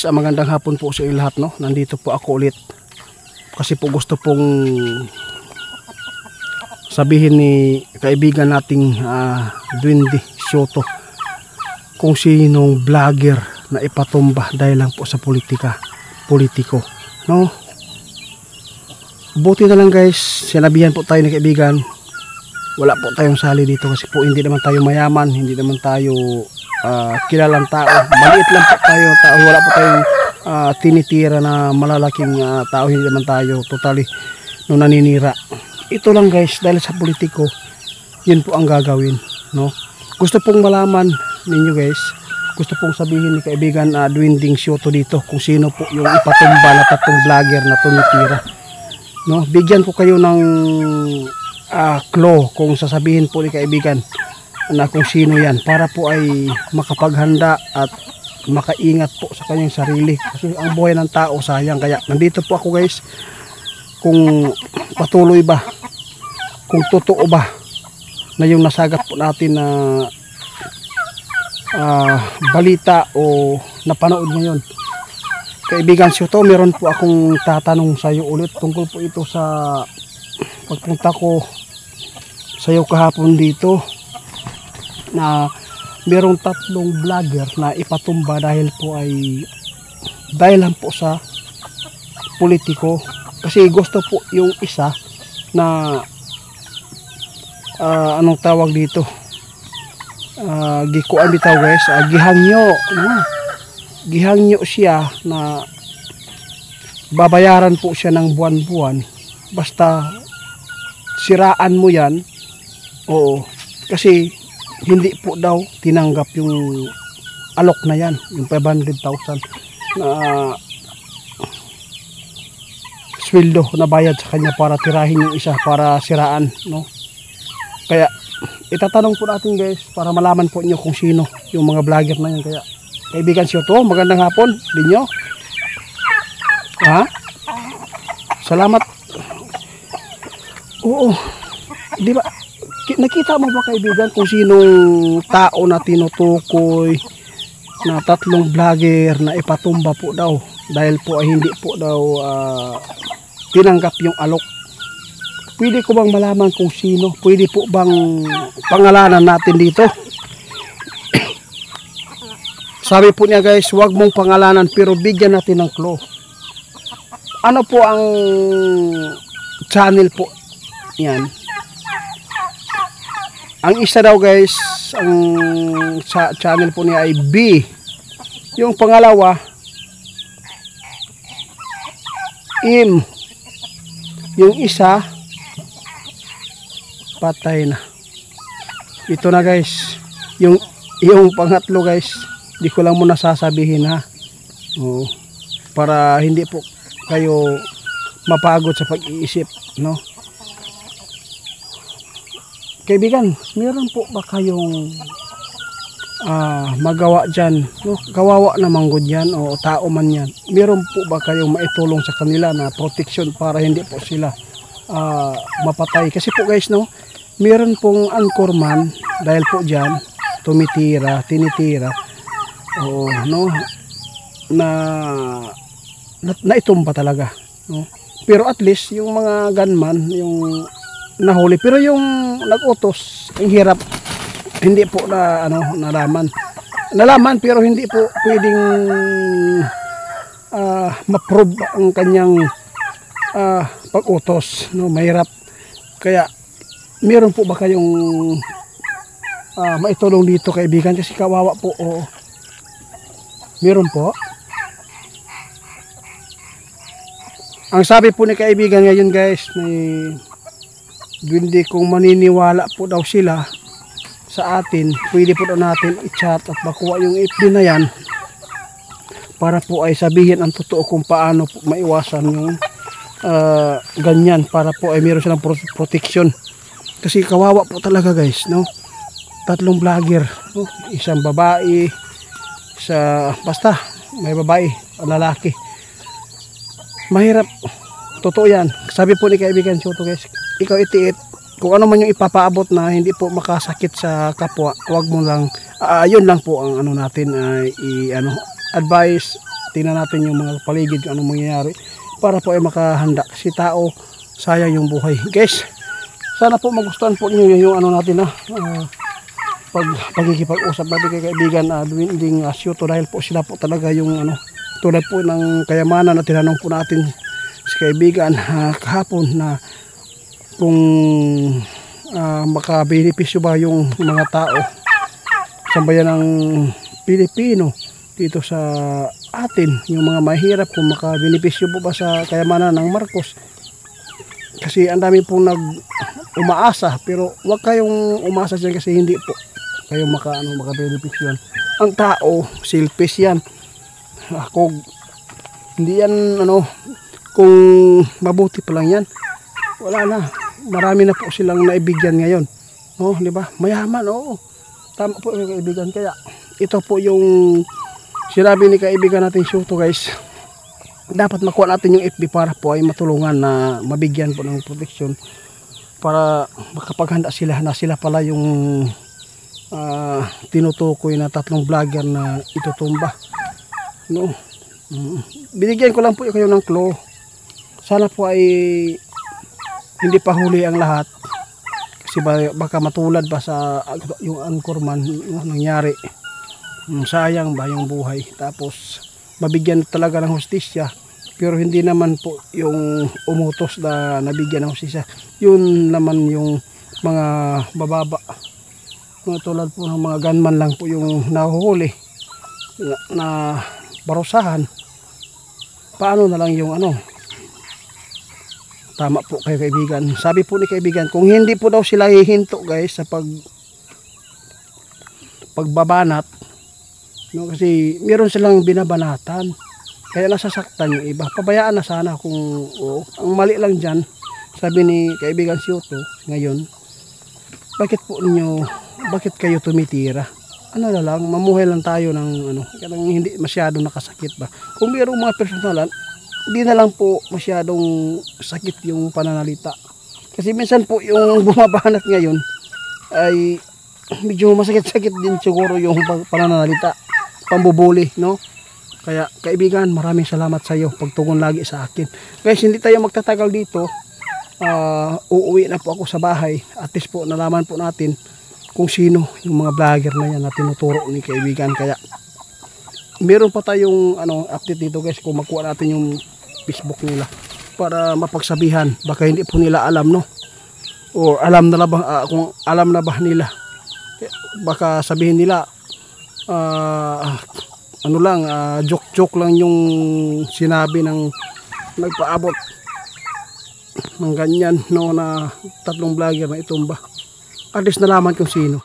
Magandang hapon po sa inyo lahat, no? Nandito po ako ulit kasi po gusto pong sabihin ni kaibigan nating Duende Soto kung sinong vlogger na ipatumba dahil lang po sa politiko, no? Buti na lang guys, sinabihan po tayo ni kaibigan, wala po tayong sali dito kasi po hindi naman tayo mayaman, hindi naman tayo kilalang tao, maliit lang po tayo, wala po tayong tinitira na malalaking tao, hindi naman tayo totally no naninira. Ito lang guys, dahil sa politiko, yun po ang gagawin, no? Gusto pong malaman ninyo guys, gusto pong sabihin ni kaibigan Duende Soto dito kung sino po yung ipatumba na tatong vlogger na tumitira, no? Bigyan ko kayo ng clue kung sasabihin po ni kaibigan na kung sino yan, para po ay makapaghanda at makaingat po sa kanyang sarili, kasi ang buhay ng tao sayang. Kaya nandito po ako guys, kung patuloy ba, kung totoo ba na yung nasagap po natin na balita o napanood ngayon. Kaibigan Soto, meron po akong tatanong sa iyo ulit tungkol po ito sa pagpunta ko sa iyo kahapon dito, na merong tatlong vlogger na ipatumba dahil lang po sa politiko. Kasi gusto po yung isa na anong tawag dito, gikuan bitaw guys, gihangyo siya na babayaran po siya ng buwan-buwan basta siraan mo yan. Oo, kasi hindi po daw tinanggap yung alok na yan, yung 500,000 na sweldo na bayad sa kanya para tirahin yung isa, para siraan, no? Kaya itatanong po natin guys para malaman po niyo kung sino yung mga vlogger na yan. Kaya kaibigan Soto, magandang hapon din nyo. Salamat. Oo, di ba nakita mo ba kaibigan kung sinong tao na tinutukoy na tatlong vlogger na ipatumba po daw dahil po ay hindi po daw tinanggap yung alok? Pwede ko bang malaman kung sino? Pwede po bang pangalanan natin dito? Sabi po niya guys, huwag mong pangalanan pero bigyan natin ng clue. Ano po ang channel po yan? Ang isa daw guys, ang channel po niya ay B. Yung pangalawa, M. Yung isa, patay na. Ito na guys. Yung pangatlo guys, di ko lang muna sasabihin ha. Oo, para hindi po kayo mapagod sa pag-iisip, no? Kaibigan, meron po ba kayong magawa dyan, no? Kawawa naman good yan o tao man yan. Meron po ba kayong maitulong sa kanila na protection para hindi po sila mapatay? Kasi po guys, no, meron pong anchorman dahil po dyan tinitira, o no, na itumba talaga, no? Pero at least yung mga gunman, yung nahuli, pero yung nag-utos, ang hirap, hindi po na nalaman pero hindi po pwedeng ma-prove ang kanyang pag-utos, no? Mahirap. Kaya meron po ba kayong maitulong dito kaibigan, kasi kawawa po. O meron po. Ang sabi po ni kaibigan ngayon guys, may Duende, kung maniniwala po daw sila sa atin, pwede po daw natin i-chat at makuha yung FB na yan para po ay sabihin ang totoo kung paano po maiwasan yung ganyan, para po ay meron silang protection. Kasi kawawa po talaga guys, no? Tatlong vlogger, no? Isang babae, basta may babae o lalaki. Mahirap. Totoo yan. Sabi po ni kaibigan Soto guys, ikaw itiit, kung ano man yung ipapaabot na hindi po makasakit sa kapwa, wag mo lang, yun lang po ang ano natin, advice tingnan natin yung mga paligid kung anong mangyayari para po ay makahanda kasi tao sayang yung buhay. Guys, sana po magustuhan po niyo yung ano natin pagkikipag-usap natin kay kaibigan Dwinding Asyuto dahil po sila po talaga yung ano tulad po ng kayamanan na tinanong po natin si kaibigan kahapon na kung makabenepisyo ba yung mga tao sa bayan ng Pilipino dito sa atin, yung mga mahirap kung makabenepisyo po ba sa kayamanan ng Marcos. Kasi ang dami pong umaasa, pero wag kayong umasa dyan kasi hindi po kayo makabenepisyo yan. Ang tao selfish yan. Ako hindi yan kung mabuti pa lang yan wala na, marami na po silang naibigyan ngayon, di ba? Mayaman, tama po yung kaibigan. Kaya ito po yung sinabi ni kaibigan natin Syuto, guys, dapat makuha natin yung FB para po ay matulungan na mabigyan po ng protection para makapaghanda sila na sila pala yung tinutukoy na 3 vlogger na itutumba, binigyan ko lang po kayo ng clue. Sana po ay hindi pa huli ang lahat kasi baka matulad ba sa yung anchorman nangyari. Sayang ba yung buhay, tapos mabigyan talaga ng hustisya, pero hindi naman po yung umutos na nabigyan ng hustisya, yun naman yung mga bababa tulad po ng mga gunman lang po yung nahuhuli na barusahan. Paano na lang yung tama po kayo kaibigan. Sabi po ni kaibigan, kung hindi po daw sila hihinto guys sa pagbabanat, kasi meron silang binabanatan kaya nasasaktan yung iba. Pabayaan na sana kung ang mali lang dyan, sabi ni kaibigan Syuto ngayon, bakit kayo tumitira? Na lang, mamuhay lang tayo ng hindi masyadong nakasakit ba. Kung mayroong mga personalan, hindi na lang po masyadong sakit yung pananalita. Kasi minsan po yung bumabanat ngayon ay medyo masakit-sakit din siguro yung pananalita, pambubuli, Kaya kaibigan, maraming salamat sa iyo pagtugon lagi sa akin. Guys, hindi tayo magtatagal dito. Uuwi na po ako sa bahay. At least po nalaman po natin kung sino yung mga vlogger na yan na tinuturo ni kaibigan. Kaya meron pa tayong update dito guys, kung makuha natin yung Facebook nila para mapagsabihan, baka hindi po nila alam, o alam na ba kung alam na ba nila, baka sabihin nila joke lang yung sinabi ng nagpaabot ng ganyan na 3 vlogger na itumba. At least nalaman kung sino.